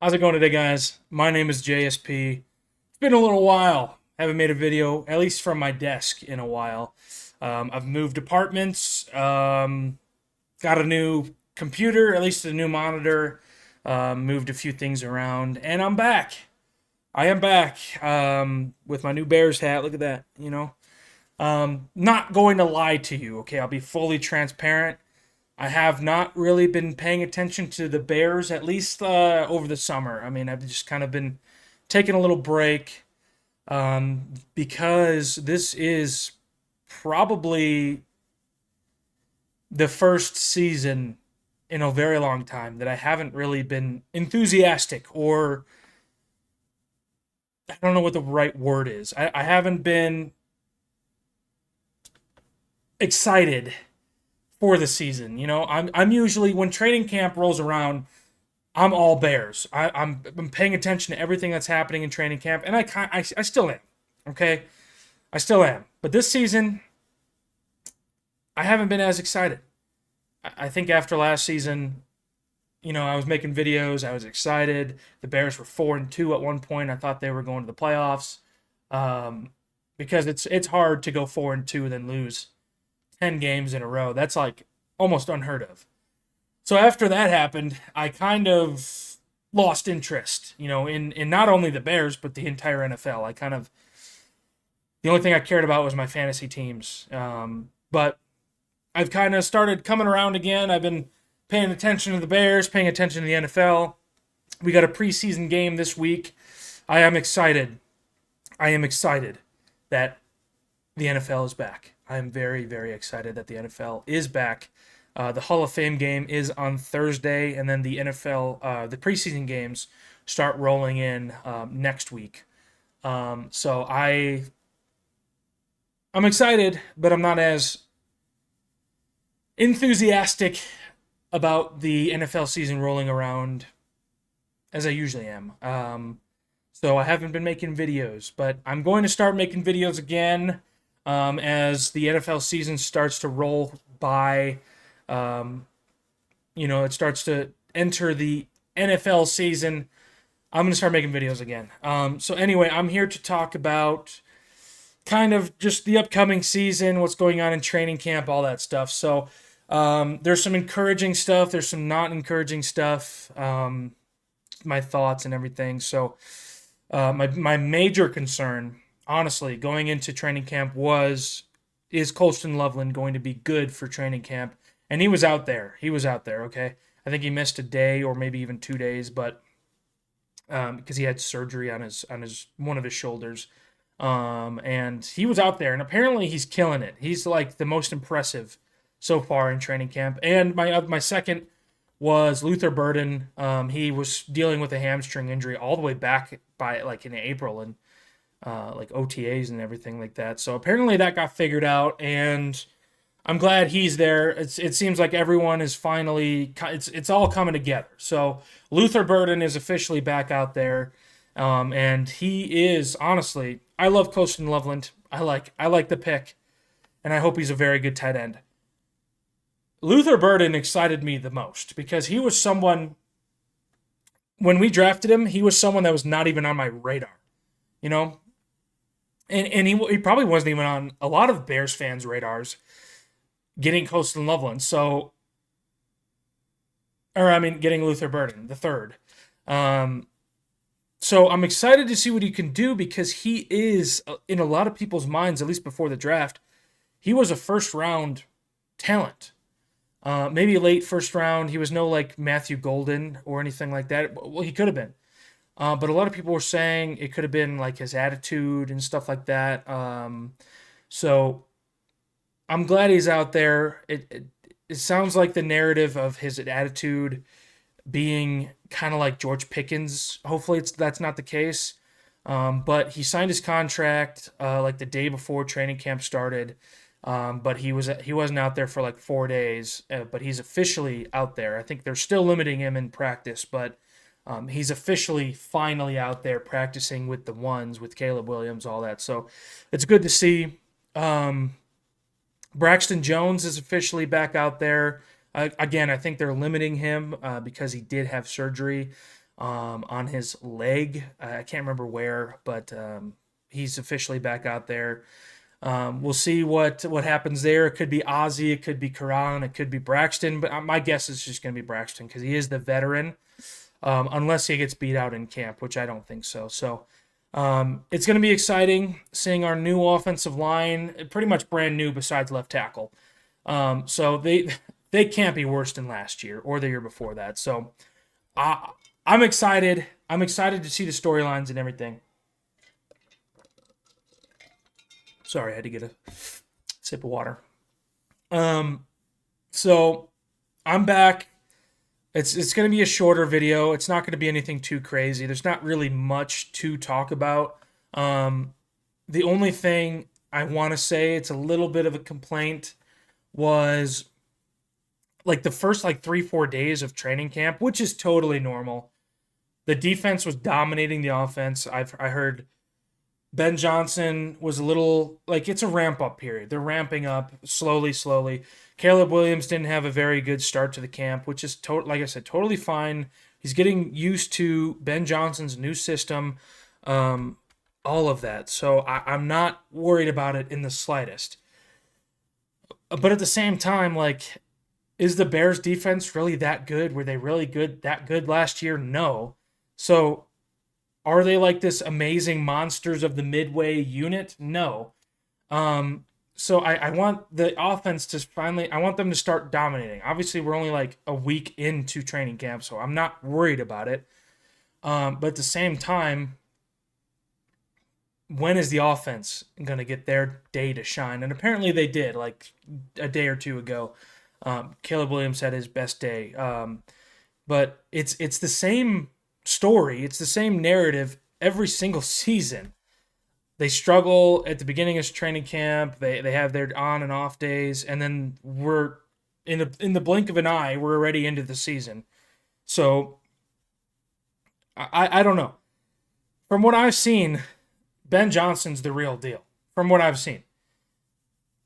How's it going today, guys? My name is JSP. It's been a little while. Haven't made a video, at least from my desk, in a while. I've moved apartments, got a new computer, at least a new monitor, moved a few things around, and I'm back. I am back with my new Bears hat. Look at that, Not going to lie to you, okay? I'll be fully transparent. I have not really been paying attention to the Bears, at least over the summer. I mean, I've just kind of been taking a little break because this is probably the first season in a very long time that I haven't really been enthusiastic, or I don't know what the right word is. I haven't been excited for the season. I'm usually, when training camp rolls around, I'm all Bears. I'm paying attention to everything that's happening in training camp, and I still am. Okay, I still am. But this season, I haven't been as excited. I think after last season, I was making videos. I was excited. The Bears were 4-2 at one point. I thought they were going to the playoffs, because it's hard to go 4-2 and then lose 10 games in a row. That's like almost unheard of. So after that happened, I kind of lost interest, in not only the Bears but the entire NFL. The only thing I cared about was my fantasy teams. But I've kind of started coming around again. I've been paying attention to the Bears, paying attention to the NFL. We got a preseason game this week. I am excited. I am excited that the NFL is back. I am very, very excited that the NFL is back. The Hall of Fame game is on Thursday, and then the the preseason games start rolling in next week. So I'm excited, but I'm not as enthusiastic about the NFL season rolling around as I usually am. So I haven't been making videos, but I'm going to start making videos again as the NFL season starts to roll by. It starts to enter the NFL season. I'm going to start making videos again. So anyway, I'm here to talk about kind of just the upcoming season, what's going on in training camp, all that stuff. So there's some encouraging stuff. There's some not encouraging stuff. My thoughts and everything. So my major concern, honestly, going into training camp is Colston Loveland going to be good for training camp? And he was out there. Okay. I think he missed a day or maybe even 2 days, but because he had surgery on his one of his shoulders, and he was out there, and apparently he's killing it. He's like the most impressive so far in training camp. And my second was Luther Burden. He was dealing with a hamstring injury all the way back by like in April, and like OTAs and everything like that. So apparently that got figured out, and I'm glad he's there. It seems like everyone is finally, it's all coming together. So Luther Burden is officially back out there, and he is, honestly, I love Colston Loveland. I like the pick, and I hope he's a very good tight end. Luther Burden excited me the most because he was someone, when we drafted him, he was someone that was not even on my radar, you know, and he probably wasn't even on a lot of Bears fans' radars, getting Colston Loveland. Getting Luther Burden, the third. So I'm excited to see what he can do because he is, in a lot of people's minds, at least before the draft, he was a first round talent. Maybe a late first round. He was no like Matthew Golden or anything like that. Well, he could have been. But a lot of people were saying it could have been like his attitude and stuff like that. So I'm glad he's out there. It sounds like the narrative of his attitude being kind of like George Pickens. Hopefully that's not the case. But he signed his contract like the day before training camp started. But he wasn't out there for like 4 days. But he's officially out there. I think they're still limiting him in practice, but he's officially finally out there practicing with the ones, with Caleb Williams, all that. So it's good to see. Braxton Jones is officially back out there. Again, I think they're limiting him because he did have surgery. on his leg. I can't remember where, but he's officially back out there. We'll see what happens there. It could be Ozzy, it could be Karan, it could be Braxton, but my guess is just going to be Braxton because he is the veteran, unless he gets beat out in camp, which I don't think so. So it's going to be exciting seeing our new offensive line, pretty much brand new besides left tackle. So they can't be worse than last year or the year before that. So I'm excited. I'm excited to see the storylines and everything. Sorry, I had to get a sip of water. So I'm back. It's going to be a shorter video. It's not going to be anything too crazy. There's not really much to talk about. The only thing I want to say, it's a little bit of a complaint, was like the first like 3-4 days of training camp, which is totally normal. The defense was dominating the offense. I heard Ben Johnson was a little like it's a ramp up period. They're ramping up slowly, slowly. Caleb Williams didn't have a very good start to the camp, which is like I said, totally fine. He's getting used to Ben Johnson's new system, all of that. So I'm not worried about it in the slightest. But at the same time, like, is the Bears defense really that good? Were they really that good last year? No. So are they like this amazing monsters of the midway unit? No. So I want the offense to I want them to start dominating. Obviously, we're only like a week into training camp, so I'm not worried about it. But at the same time, when is the offense going to get their day to shine? And apparently they did, like a day or two ago. Caleb Williams had his best day. But it's the same story. It's the same narrative every single season. They struggle at the beginning of training camp. They have their on and off days, and then we're in the blink of an eye, we're already into the season. So I don't know. From what I've seen, Ben Johnson's the real deal. From what I've seen.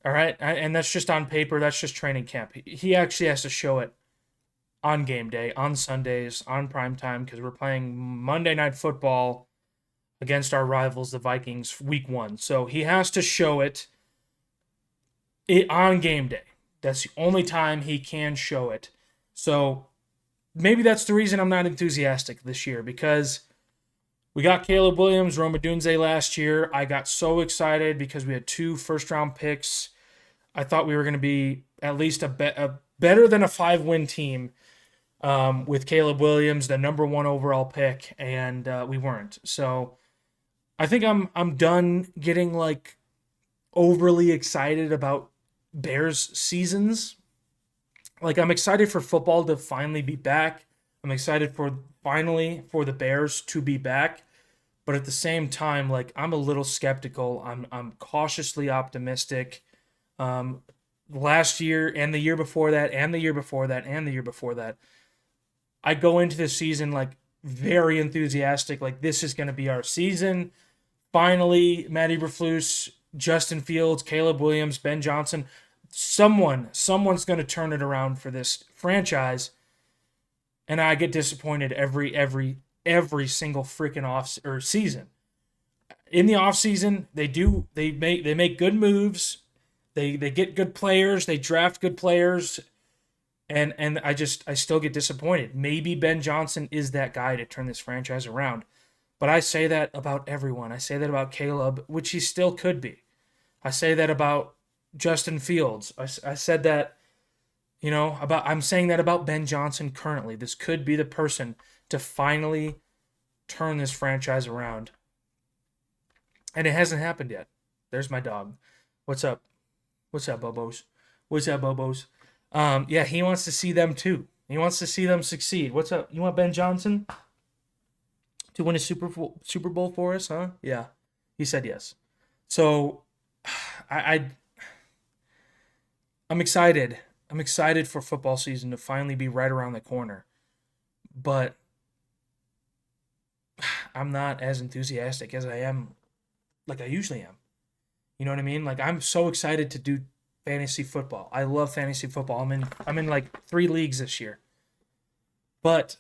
All right, and that's just on paper. That's just training camp. He actually has to show it on game day, on Sundays, on prime time, because we're playing Monday Night Football against our rivals, the Vikings, week 1. So he has to show it on game day. That's the only time he can show it. So maybe that's the reason I'm not enthusiastic this year, because we got Caleb Williams, Rome Odunze last year. I got so excited because we had 2 first-round picks. I thought we were going to be at least a better than a 5-win team with Caleb Williams, the number 1 overall pick, and we weren't. So I think I'm done getting like overly excited about Bears seasons. Like, I'm excited for football to finally be back. I'm excited for the Bears to be back. But at the same time, like, I'm a little skeptical. I'm cautiously optimistic. Last year and the year before that and the year before that and the year before that, I go into this season like very enthusiastic. Like, this is going to be our season. Finally, Matt Eberflus, Justin Fields, Caleb Williams, Ben Johnson, someone's going to turn it around for this franchise. And I get disappointed every single freaking off or season. In the off season, they make good moves. They get good players. They draft good players. And I still get disappointed. Maybe Ben Johnson is that guy to turn this franchise around. But I say that about everyone. I say that about Caleb, which he still could be. I say that about Justin Fields. I said that, I'm saying that about Ben Johnson currently. This could be the person to finally turn this franchise around. And it hasn't happened yet. There's my dog. What's up? What's up, Bobos? What's up, Bobos? Yeah, he wants to see them too. He wants to see them succeed. What's up? You want Ben Johnson to win a Super Bowl for us, huh? Yeah. He said yes. So I'm excited. I'm excited for football season to finally be right around the corner. But I'm not as enthusiastic as I am, like I usually am. You know what I mean? Like, I'm so excited to do fantasy football. I love fantasy football. I'm in like 3 leagues this year. But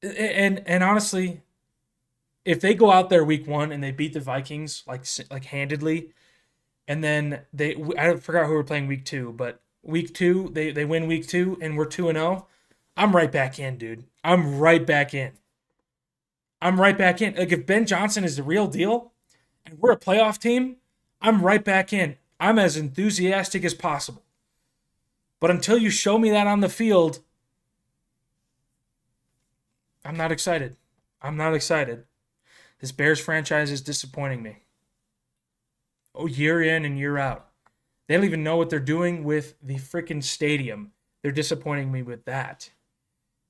And honestly, if they go out there week one and they beat the Vikings like handedly, and then I forgot who we're playing week two, but week two they win week two and we're 2-0. I'm right back in, dude. I'm right back in. I'm right back in. Like if Ben Johnson is the real deal and we're a playoff team, I'm right back in. I'm as enthusiastic as possible. But until you show me that on the field, I'm not excited. I'm not excited. This Bears franchise is disappointing me. Oh, year in and year out. They don't even know what they're doing with the freaking stadium. They're disappointing me with that.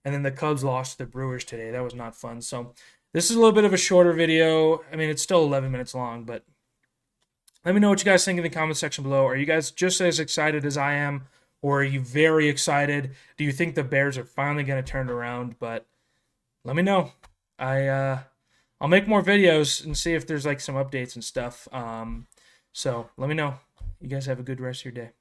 And then the Cubs lost to the Brewers today. That was not fun. So this is a little bit of a shorter video. I mean, it's still 11 minutes long, but let me know what you guys think in the comment section below. Are you guys just as excited as I am, or are you very excited? Do you think the Bears are finally going to turn it around? But let me know. I'll make more videos and see if there's like some updates and stuff. So let me know. You guys have a good rest of your day.